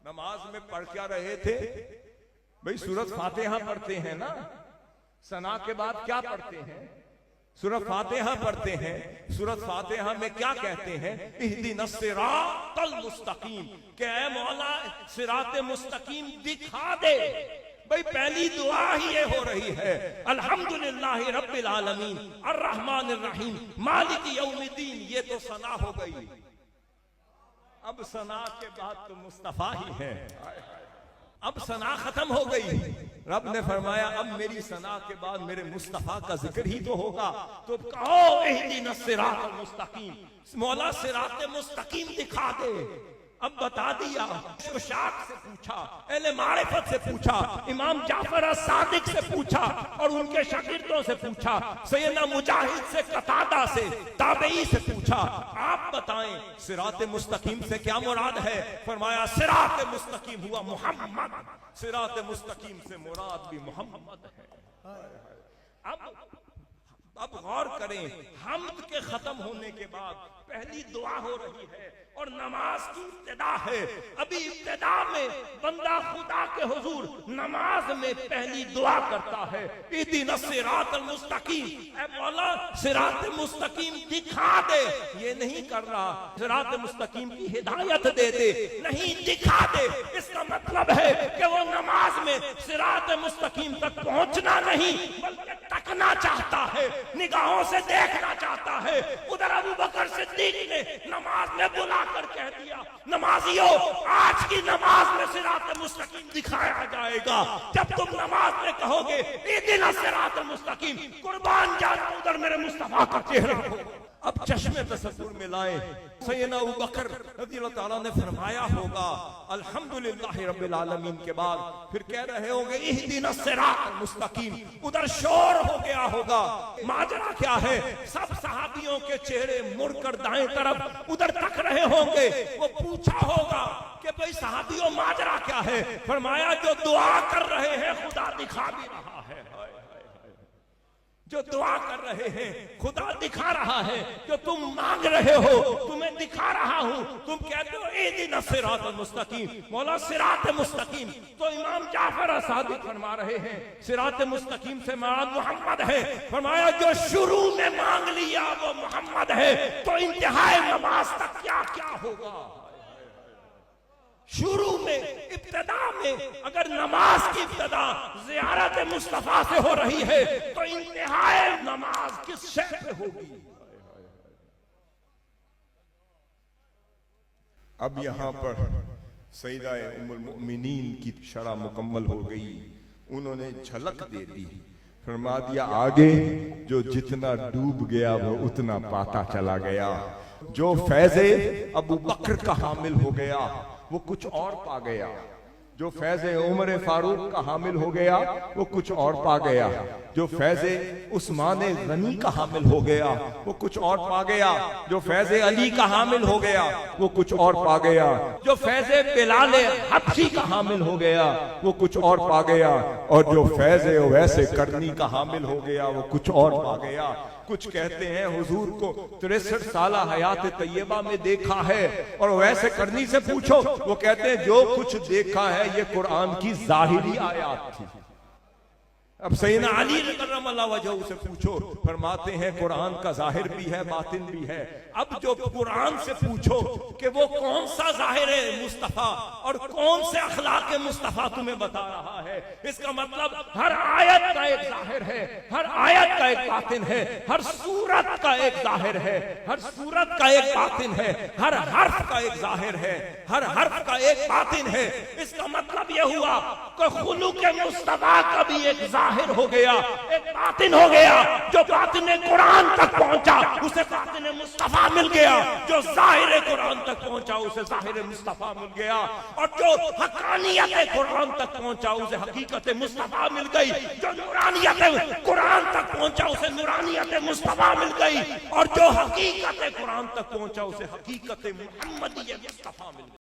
نماز میں پڑھ کیا رہے تھے بھئی؟ سورۃ فاتحہ پڑھتے ہیں نا، ثنا کے بعد کیا پڑھتے ہیں؟ سورۃ فاتحہ پڑھتے ہیں۔ سورۃ فاتحہ میں کیا کہتے ہیں؟ اہدنا الصراط المستقیم، کہ اے مولا صراط مستقیم دکھا دے۔ بھئی پہلی دعا ہی یہ ہو رہی ہے، الحمدللہ رب العالمین الرحمن الرحیم مالک یوم الدین، یہ تو ثنا ہو گئی۔ اب ثنا کے بعد تو مصطفیٰ ہی ہے، اب ثنا ختم ہو گئی۔ رب نے فرمایا اب میری ثنا کے بعد میرے مصطفیٰ کا ذکر ہی تو ہوگا، تو کہو اہدنا الصراط المستقیم، مولا صراط مستقیم دکھا دے۔ اب بتا دیا، شوشاک سے پوچھا، اہل معرفت سے پوچھا، امام جعفر الصادق سے پوچھا، اور ان کے شاگردوں سے پوچھا، سیدنا مجاہد سے، قتادہ سے، تابعی سے پوچھا، آپ بتائیں صراط مستقیم سے کیا مراد ہے؟ فرمایا صراط مستقیم ہوا محمد، صراط مستقیم سے مراد بھی محمد ہے۔ اب غور کریں، حمد کے ختم ہونے کے بعد پہلی دعا ہو رہی ہے اور نماز کی ابتدا ہے۔ ابھی ابتدا میں بندہ خدا کے حضور نماز میں پہلی دعا کرتا ہے، اہدنا الصراط المستقیم، اے مولا صراط مستقیم دکھا دے۔ یہ نہیں کر رہا صراط مستقیم کی ہدایت دے دے، نہیں دکھا دے۔ اس کا مطلب ہے کہ وہ نماز میں صراط مستقیم تک پہنچنا نہیں بلکہ تکنا چاہتا ہے، نگاہوں سے دیکھنا چاہتا ہے۔ ادھر ابو بکر صدیق نے نماز میں بلا کر کہہ دیا، نمازیوں آج کی نماز میں صراط مستقیم دکھایا جائے گا۔ جب تم نماز میں کہو گے اہدنا الصراط المستقیم، قربان جانا ادھر میرے مصطفیٰ کا چہرہ ہو۔ اب چشم تصور میں لائیں، سیدنا ابو بکر رضی اللہ تعالیٰ نے فرمایا ہوگا الحمدللہ رب العالمین کے بعد پھر کہہ رہے ہوں گے اہدنا الصراط المستقیم، ادھر شور ہو گیا ہوگا۔ ماجرا کیا ہے؟ سب صحابیوں کے چہرے مڑ کر دائیں طرف ادھر تک رہے ہوں گے۔ وہ پوچھا ہوگا کہ بھئی صحابیوں ماجرا کیا ہے؟ فرمایا جو دعا کر رہے ہیں خدا دکھا بھی رہا ہے، جو دعا کر رہے ہیں خدا دکھا رہا ہے، جو تم مانگ رہے ہو تمہیں دکھا رہا ہوں۔ تم کہتے ہو اہدنا الصراط المستقیم، مولا صراط مستقیم، تو امام جعفر صادق فرما رہے ہیں صراط مستقیم سے مراد محمد ہے۔ فرمایا جو شروع میں مانگ لیا وہ محمد ہے، تو انتہائی نماز تک کیا کیا ہوگا؟ شروع میں، ابتدا میں اگر نماز کی ابتدا زیارت مصطفیٰ سے ہو رہی ہے تو انتہائی نماز کس شے پہ ہوگی؟ اب یہاں پر سیدہ ام المؤمنین کی شرح مکمل ہو گئی، انہوں نے جھلک دے دی، فرما دیا آگے جو جتنا ڈوب گیا وہ اتنا پاتا چلا گیا، جو فیض ابو بکر کا حامل ہو گیا وہ کچھ اور پا گیا، جو فیض عمر فاروق کا حامل ہو گیا وہ کچھ اور پا گیا، جو فیض عثمان غنی کا حامل ہو گیا وہ کچھ اور پا گیا، جو فیض علی کا حامل ہو گیا وہ کچھ اور پا گیا، جو فیض بلال حبشی کا حامل ہو گیا وہ کچھ اور پا گیا، اور جو فیض اویس کرنی کا حامل ہو گیا وہ کچھ اور پا گیا۔ کچھ کہتے ہیں حضور کو 63 سالہ حیات طیبہ میں دیکھا ہے، اور ویسے کرنی سے پوچھو وہ کہتے ہیں جو کچھ دیکھا ہے یہ قرآن کی ظاہری آیات تھی۔ اب سیدنا علی کرم اللہ وجہہ سے پوچھو، فرماتے ہیں قرآن کا ظاہر بھی ہے باطن بھی ہے۔ اب جو قرآن سے پوچھو کہ وہ کون سا ظاہر ہے مصطفیٰ اور کون سے اخلاق مصطفیٰ تمہیں بتا رہا ہے، اس کا مطلب ہر آیت کا ایک ظاہر ہے، ہر آیت کا ایک باطن ہے، ہر سورت کا ایک ظاہر ہے، ہر سورت کا ایک باطن ہے، ہر حرف کا ایک ظاہر ہے، ہر حرف کا ایک باطن ہے۔ اس کا مطلب یہ ہوا کہ خلق مصطفیٰ کا بھی ایک ظاہر ہو گیا، ایک باطن ہو گیا۔ جو باطن قرآن تک پہنچا اسے باطن مصطفیٰ مل گیا، جو ظاہر قرآن تک پہنچا اسے ظاہر مصطفیٰ مل گیا، اور جو حقانیت قرآن تک پہنچا اسے حقیقت مصطفیٰ مل گئی، جو نورانیت قرآن تک پہنچا اسے نورانیت مصطفیٰ مل گئی، اور جو حقیقت قرآن تک پہنچا اسے حقیقت محمدیت مصطفیٰ مل گئی۔